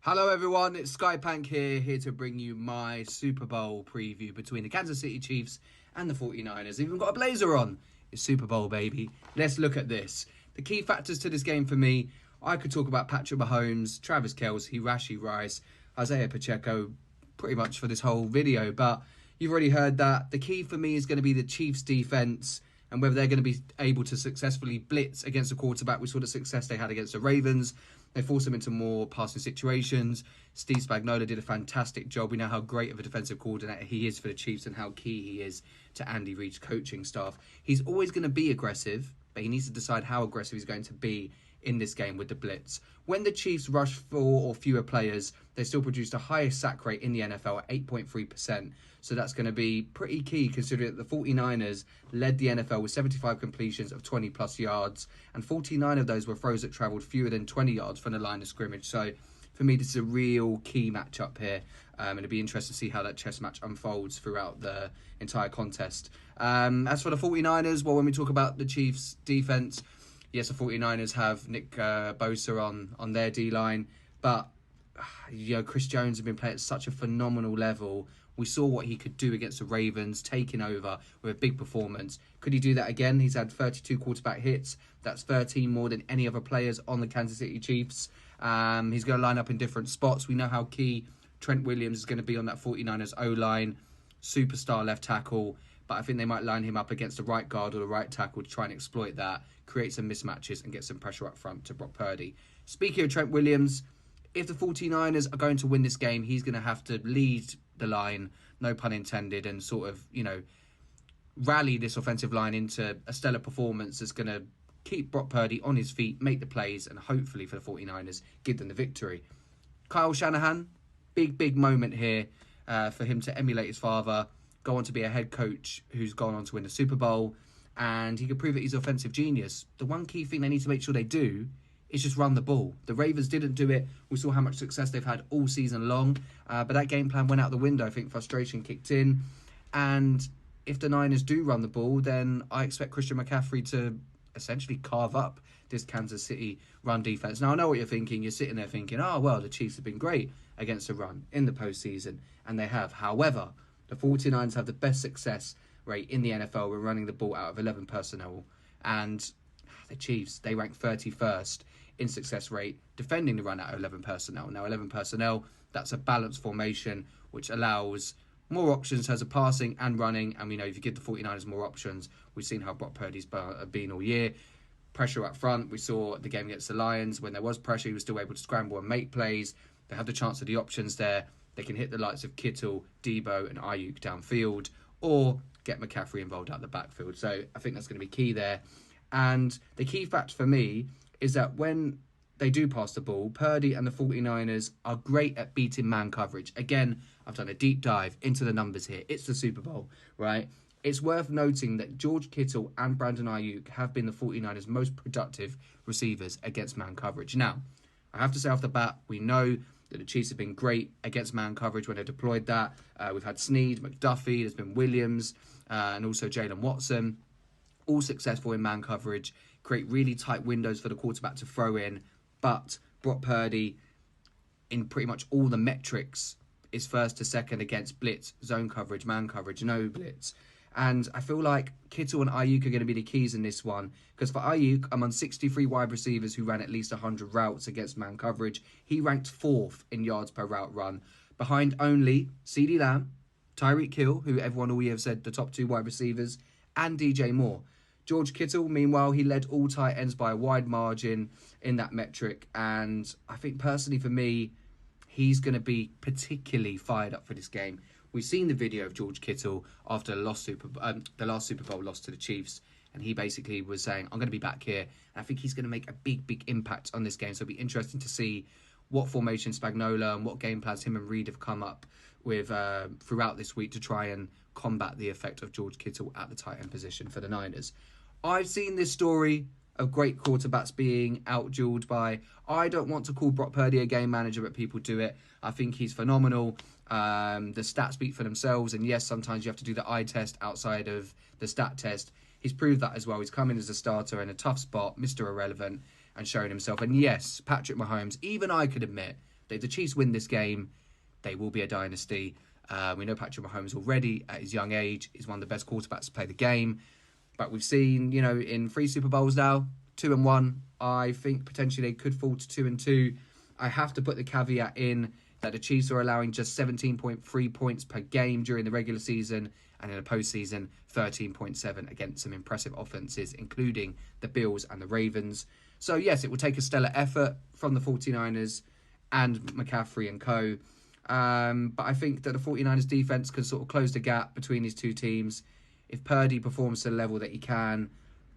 Hello everyone, it's Skye Pank here to bring you my Super Bowl preview between the Kansas City Chiefs and the 49ers. Even got a blazer on. It's Super Bowl, baby. Let's look at this. The key factors to this game for me, I could talk about Patrick Mahomes, Travis Kelce, Rashee Rice, Isaiah Pacheco, pretty much for this whole video, but you've already heard that. The key for me is going to be the Chiefs' defense and whether they're going to be able to successfully blitz against a quarterback. We saw the success they had against the Ravens. They forced them into more passing situations. Steve Spagnuolo did a fantastic job. We know how great of a defensive coordinator he is for the Chiefs and how key he is to Andy Reid's coaching staff. He's always going to be aggressive, but he needs to decide how aggressive he's going to be in this game with the blitz. When the Chiefs rush 4 or fewer players, they still produced the highest sack rate in the NFL at 8.3%. So that's going to be pretty key considering that the 49ers led the NFL with 75 completions of 20 plus yards, and 49 of those were throws that travelled fewer than 20 yards from the line of scrimmage. So for me, this is a real key matchup here. It'll be interesting to see how that chess match unfolds throughout the entire contest. As for the 49ers, well, when we talk about the Chiefs' defence, yes, the 49ers have Nick Bosa on their D-line, but Chris Jones has been playing at such a phenomenal level. We saw what he could do against the Ravens, taking over with a big performance. Could he do that again? He's had 32 quarterback hits. That's 13 more than any other players on the Kansas City Chiefs. He's going to line up in different spots. We know how key Trent Williams is going to be on that 49ers O-line. Superstar left tackle. But I think they might line him up against the right guard or the right tackle to try and exploit that, create some mismatches and get some pressure up front to Brock Purdy. Speaking of Trent Williams, if the 49ers are going to win this game, he's going to have to lead the line, no pun intended, and sort of, rally this offensive line into a stellar performance that's going to keep Brock Purdy on his feet, make the plays, and hopefully for the 49ers, give them the victory. Kyle Shanahan, big moment here for him to emulate his father, go on to be a head coach who's gone on to win the Super Bowl, and he could prove that he's an offensive genius. The one key thing they need to make sure they do is just run the ball. The Ravens didn't do it. We saw how much success they've had all season long, but that game plan went out the window. I think frustration kicked in, and if the Niners do run the ball, then I expect Christian McCaffrey to essentially carve up this Kansas City run defense. Now, I know what you're thinking. You're sitting there thinking, oh, well, the Chiefs have been great against the run in the postseason, and they have. However, the 49ers have the best success rate in the NFL when running the ball out of 11 personnel. And the Chiefs, they rank 31st in success rate defending the run out of 11 personnel. Now, 11 personnel, that's a balanced formation, which allows more options in terms of passing and running. And we know if you give the 49ers more options, we've seen how Brock Purdy's been all year. Pressure up front. We saw the game against the Lions. When there was pressure, he was still able to scramble and make plays. They have the chance of the options there. They can hit the likes of Kittle, Deebo and Aiyuk downfield, or get McCaffrey involved out the backfield. So I think that's going to be key there. And the key fact for me is that when they do pass the ball, Purdy and the 49ers are great at beating man coverage. Again, I've done a deep dive into the numbers here. It's the Super Bowl, right? It's worth noting that George Kittle and Brandon Aiyuk have been the 49ers' most productive receivers against man coverage. Now, I have to say off the bat, we know that the Chiefs have been great against man coverage when they deployed that. We've had Snead, McDuffie, there's been Williams, and also Jalen Watson, all successful in man coverage, create really tight windows for the quarterback to throw in. But Brock Purdy, in pretty much all the metrics, is first to second against blitz, zone coverage, man coverage, no blitz. And I feel like Kittle and Aiyuk are going to be the keys in this one. Because for Aiyuk, I'm on 63 wide receivers who ran at least 100 routes against man coverage. He ranked 4th in yards per route run, behind only CeeDee Lamb, Tyreek Hill, who everyone all year have said the top 2 wide receivers, and DJ Moore. George Kittle, meanwhile, he led all tight ends by a wide margin in that metric. And I think personally for me, he's going to be particularly fired up for this game. We've seen the video of George Kittle after the last Super Bowl loss to the Chiefs, and he basically was saying, I'm going to be back here. And I think he's going to make a big impact on this game. So it'll be interesting to see what formation Spagnuolo and what game plans him and Reid have come up with throughout this week to try and combat the effect of George Kittle at the tight end position for the Niners. I've seen this story of great quarterbacks being out-dueled by... I don't want to call Brock Purdy a game manager, but people do it. I think he's phenomenal. The stats speak for themselves. And yes, sometimes you have to do the eye test outside of the stat test. He's proved that as well. He's come in as a starter in a tough spot, Mr. Irrelevant, and showing himself. And yes, Patrick Mahomes, even I could admit, If the Chiefs win this game, they will be a dynasty. We know Patrick Mahomes already at his young age is one of the best quarterbacks to play the game. But we've seen, in 3 Super Bowls now, 2-1. I think potentially they could fall to 2-2. I have to put the caveat in that the Chiefs are allowing just 17.3 points per game during the regular season, and in the postseason, 13.7 against some impressive offenses, including the Bills and the Ravens. So yes, it will take a stellar effort from the 49ers and McCaffrey and co. But I think that the 49ers defense can sort of close the gap between these two teams. If Purdy performs to the level that he can,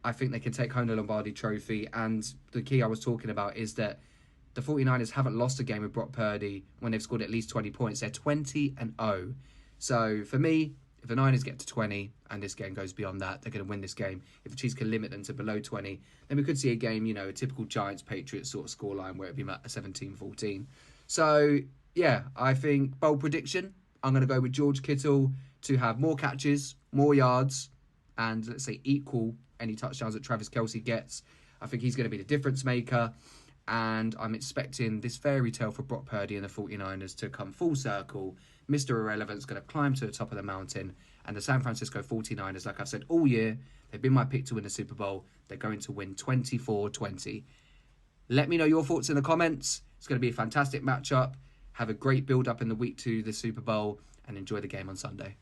I think they can take home the Lombardi trophy. And the key I was talking about is that the 49ers haven't lost a game with Brock Purdy when they've scored at least 20 points. They're 20-0. So for me, if the Niners get to 20 and this game goes beyond that, they're going to win this game. If the Chiefs can limit them to below 20, then we could see a game, a typical Giants-Patriots sort of scoreline where it'd be a 17-14. So, yeah, I think bold prediction, I'm going to go with George Kittle to have more catches, more yards, and let's say equal any touchdowns that Travis Kelce gets. I think he's going to be the difference maker. And I'm expecting this fairy tale for Brock Purdy and the 49ers to come full circle. Mr. Irrelevant's going to climb to the top of the mountain. And the San Francisco 49ers, like I've said all year, they've been my pick to win the Super Bowl. They're going to win 24-20. Let me know your thoughts in the comments. It's going to be a fantastic matchup. Have a great build-up in the week to the Super Bowl and enjoy the game on Sunday.